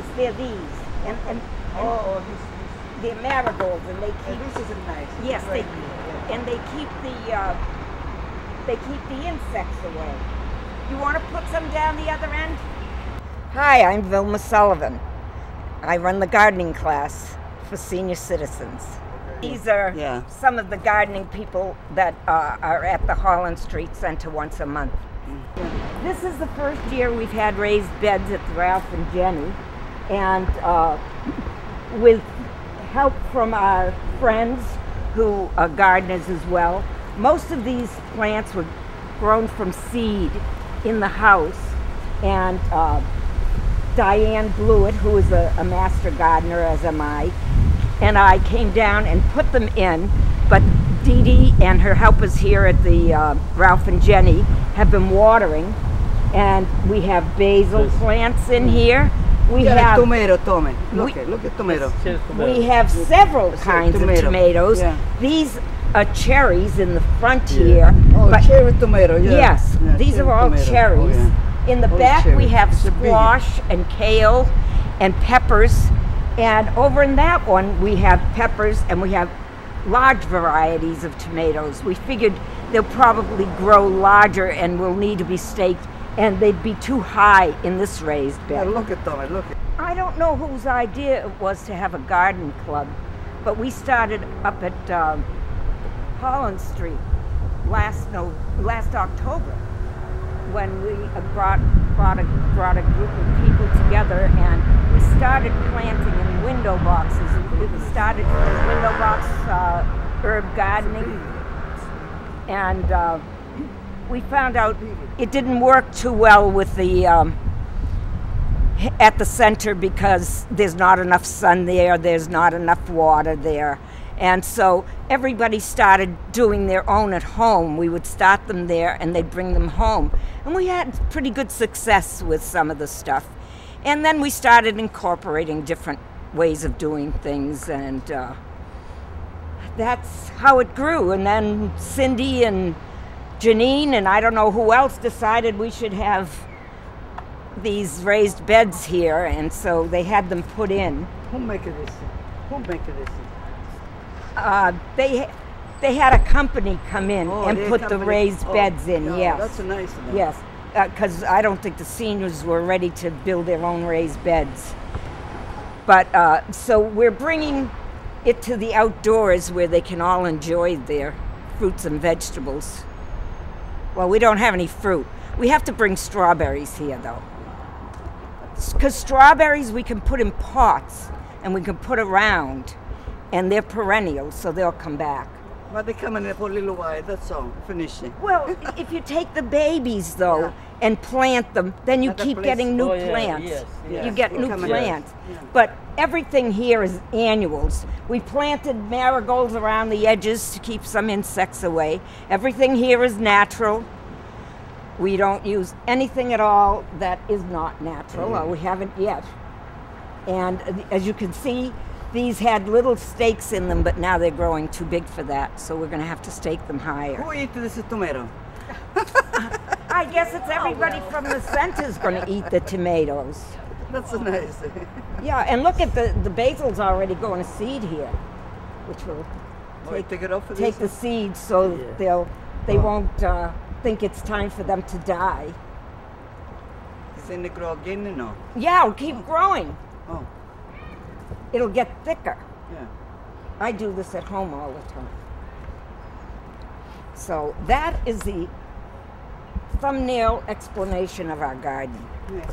famous. They're these, and they're marigolds, and they keep. This is nice. Yes, and they keep the insects away. You want to put some down the other end? Hi, I'm Vilma Sullivan. I run the gardening class for senior citizens. These are some of the gardening people that are at the Holland Street Center once a month. This is the first year we've had raised beds at the Ralph and Jenny, and with help from our friends who are gardeners as well. Most of these plants were grown from seed in the house, and Diane Blewett, who is a master gardener, as am I, and I came down and put them in, but Dee Dee and her helpers here at the Ralph and Jenny have been watering, and we have basil plants in here. We have tomato, look at tomato. We have several kinds of tomatoes. Yeah. These are cherries in the front here. Oh, cherry tomato, Yes, these are all cherries. In the back we have squash and kale and peppers. And over in that one we have peppers, and we have large varieties of tomatoes. We figured they'll probably grow larger and will need to be staked, and they'd be too high in this raised bed. Yeah, look at them, look. I don't know whose idea it was to have a garden club, but we started up at Holland Street last October, when we brought a group of people together, and we started planting in window boxes. We started with window box herb gardening, and we found out it didn't work too well with the at the center, because there's not enough sun there, there's not enough water there. And so everybody started doing their own at home. We would start them there and they'd bring them home. And we had pretty good success with some of the stuff. And then we started incorporating different ways of doing things, and that's how it grew. And then Cindy and Janine and I don't know who else decided we should have these raised beds here, and so they had them put in. Who make this? Who make this? They had a company come in and put the raised beds in. Yes, that's a nice one. Yes, because I don't think the seniors were ready to build their own raised beds. But so we're bringing it to the outdoors where they can all enjoy their fruits and vegetables. Well, we don't have any fruit. We have to bring strawberries here, though, because strawberries we can put in pots and we can put around. And they're perennials, so they'll come back. But they come in for a little while, that's all, finishing. Well, if you take the babies, though, and plant them, then you keep getting new plants. Yes. You get new plants. But everything here is annuals. We planted marigolds around the edges to keep some insects away. Everything here is natural. We don't use anything at all that is not natural, or we haven't yet. And as you can see, these had little stakes in them, but now they're growing too big for that, so we're going to have to stake them higher. Who eats this tomato? I guess it's everybody from the center's going to eat the tomatoes. That's nice. Yeah, and look at the basil's already going to seed here, which will take the seeds so they won't think it's time for them to die. Then they grow again, you know? Yeah, it'll keep growing. Oh. It'll get thicker. Yeah. I do this at home all the time. So that is the thumbnail explanation of our garden. Yes.